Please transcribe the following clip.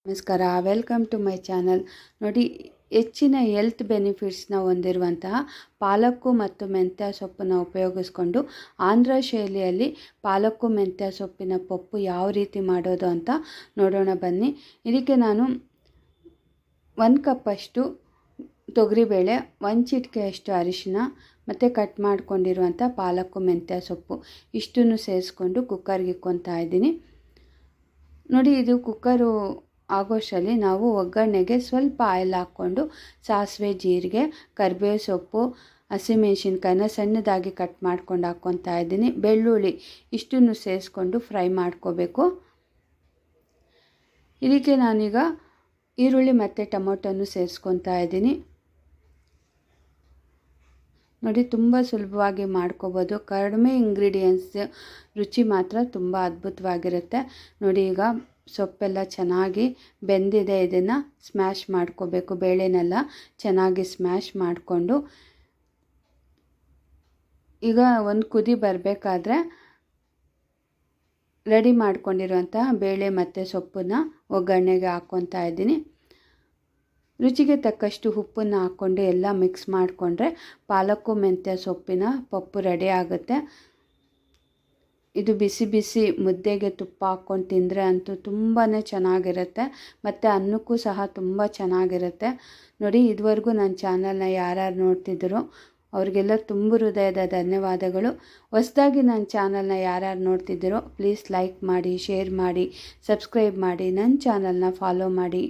ನಮಸ್ಕಾರ, welcome to my channel. ನೋಡಿ, ಹೆಚ್ಚಿನ ಹೆಲ್ತ್ ಬೆನಿಫಿಟ್ಸ್ನ ಹೊಂದಿರುವಂತಹ ಪಾಲಕ್ಕು ಮತ್ತು ಮೆಂತ್ಯ ಸೊಪ್ಪನ್ನು ಉಪಯೋಗಿಸ್ಕೊಂಡು ಆಂಧ್ರ ಶೈಲಿಯಲ್ಲಿ ಪಾಲಕ್ಕು ಮೆಂತ್ಯ ಸೊಪ್ಪಿನ ಪಪ್ಪು ಯಾವ ರೀತಿ ಮಾಡೋದು ಅಂತ ನೋಡೋಣ ಬನ್ನಿ. ಇದಕ್ಕೆ ನಾನು 1 ಕಪ್ಪಷ್ಟು ತೊಗರಿಬೇಳೆ, 1 ಚಿಟಿಕೆಯಷ್ಟು ಅರಿಶಿನ ಮತ್ತು ಕಟ್ ಮಾಡ್ಕೊಂಡಿರುವಂಥ ಪಾಲಕ್ಕು ಮೆಂತ್ಯ ಸೊಪ್ಪು ಇಷ್ಟನ್ನು ಸೇರಿಸ್ಕೊಂಡು ಕುಕ್ಕರ್ಗೆ ಇಕ್ಕೊತಾ ಇದ್ದೀನಿ. ನೋಡಿ, ಇದು ಕುಕ್ಕರು ಆಗೋಷ್ಟರಲ್ಲಿ ನಾವು ಒಗ್ಗರಣೆಗೆ ಸ್ವಲ್ಪ ಆಯಿಲ್ ಹಾಕ್ಕೊಂಡು ಸಾಸಿವೆ, ಜೀರಿಗೆ, ಕರಿಬೇವು ಸೊಪ್ಪು, ಹಸಿಮೆಣಸಿನ್ಕಾಯಿನ ಸಣ್ಣದಾಗಿ ಕಟ್ ಮಾಡ್ಕೊಂಡು ಹಾಕ್ಕೊತಾ ಇದ್ದೀನಿ. ಬೆಳ್ಳುಳ್ಳಿ ಇಷ್ಟನ್ನು ಸೇರಿಸ್ಕೊಂಡು ಫ್ರೈ ಮಾಡ್ಕೋಬೇಕು. ಇದಕ್ಕೆ ನಾನೀಗ ಈರುಳ್ಳಿ ಮತ್ತು ಟೊಮೊಟೊನು ಸೇರಿಸ್ಕೊತಾ ಇದ್ದೀನಿ. ನೋಡಿ, ತುಂಬ ಸುಲಭವಾಗಿ ಮಾಡ್ಕೋಬೋದು. ಕಡಿಮೆ ಇಂಗ್ರೀಡಿಯೆಂಟ್ಸ್, ರುಚಿ ಮಾತ್ರ ತುಂಬ ಅದ್ಭುತವಾಗಿರುತ್ತೆ. ನೋಡಿ, ಈಗ ಸೊಪ್ಪೆಲ್ಲ ಚೆನ್ನಾಗಿ ಬೆಂದಿದೆ. ಇದನ್ನು ಸ್ಮ್ಯಾಶ್ ಮಾಡ್ಕೋಬೇಕು. ಬೇಳೆನೆಲ್ಲ ಚೆನ್ನಾಗಿ ಸ್ಮ್ಯಾಶ್ ಮಾಡಿಕೊಂಡು ಈಗ ಒಂದು ಕುದಿ ಬರಬೇಕಾದ್ರೆ ರೆಡಿ ಮಾಡ್ಕೊಂಡಿರುವಂತಹ ಬೇಳೆ ಮತ್ತು ಸೊಪ್ಪನ್ನು ಒಗ್ಗರಣೆಗೆ ಹಾಕ್ಕೊತಾ ಇದ್ದೀನಿ. ರುಚಿಗೆ ತಕ್ಕಷ್ಟು ಉಪ್ಪನ್ನು ಹಾಕ್ಕೊಂಡು ಎಲ್ಲ ಮಿಕ್ಸ್ ಮಾಡಿಕೊಂಡ್ರೆ ಪಾಲಕ್ಕು ಮೆಂತ್ಯ ಸೊಪ್ಪಿನ ಪಪ್ಪು ರೆಡಿ ಆಗುತ್ತೆ. ಇದು ಬಿಸಿ ಬಿಸಿ ಮುದ್ದೆಗೆ ತುಪ್ಪ ಹಾಕ್ಕೊಂಡು ತಿಂದರೆ ಅಂತೂ ತುಂಬಾ ಚೆನ್ನಾಗಿರುತ್ತೆ ಮತ್ತು ಅನ್ನಕ್ಕೂ ಸಹ ತುಂಬ ಚೆನ್ನಾಗಿರುತ್ತೆ. ನೋಡಿ, ಇದುವರೆಗೂ ನನ್ನ ಚಾನಲ್ನ ಯಾರ್ಯಾರು ನೋಡ್ತಿದ್ದೀರೋ ಅವ್ರಿಗೆಲ್ಲ ತುಂಬ ಹೃದಯದ ಧನ್ಯವಾದಗಳು. ಹೊಸದಾಗಿ ನನ್ನ ಚಾನಲ್ನ ಯಾರ್ಯಾರು ನೋಡ್ತಿದ್ದೀರೋ ಪ್ಲೀಸ್ ಲೈಕ್ ಮಾಡಿ, ಶೇರ್ ಮಾಡಿ, ಸಬ್ಸ್ಕ್ರೈಬ್ ಮಾಡಿ, ನನ್ನ ಚಾನಲ್ನ ಫಾಲೋ ಮಾಡಿ.